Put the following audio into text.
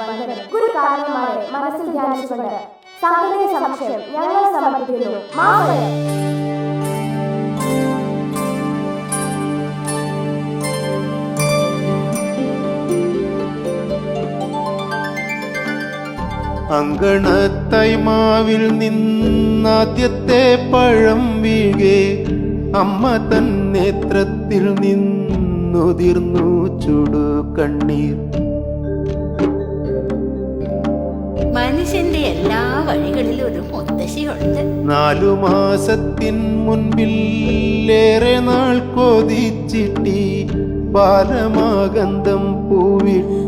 മന്ദനും ഗുരുകാരണന്മാരെ മനസ്സിൽ ധ്യാനിച്ചുകൊണ്ട് സംഘടന സമക്ഷം ഞങ്ങൾ സമർപ്പിക്കുന്നു മാവലയം. അങ്കണത്തൈമാവിൽ നിന്നാദ്യത്തെ പഴം വീഴെ അമ്മ തൻ നേത്രത്തിൽ നിന്നുതിർന്നു ചുടു കണ്ണീർ. മനുഷ്യന്റെ എല്ലാ വഴികളിലും ഒരു മുത്തശ്ശിയുണ്ട്. 4 മാസത്തിൻ മുൻപിൽ ഏറെ നാൾ കൊതിച്ചിട്ടി ബാലമാഗന്ധം പൂവിട്ട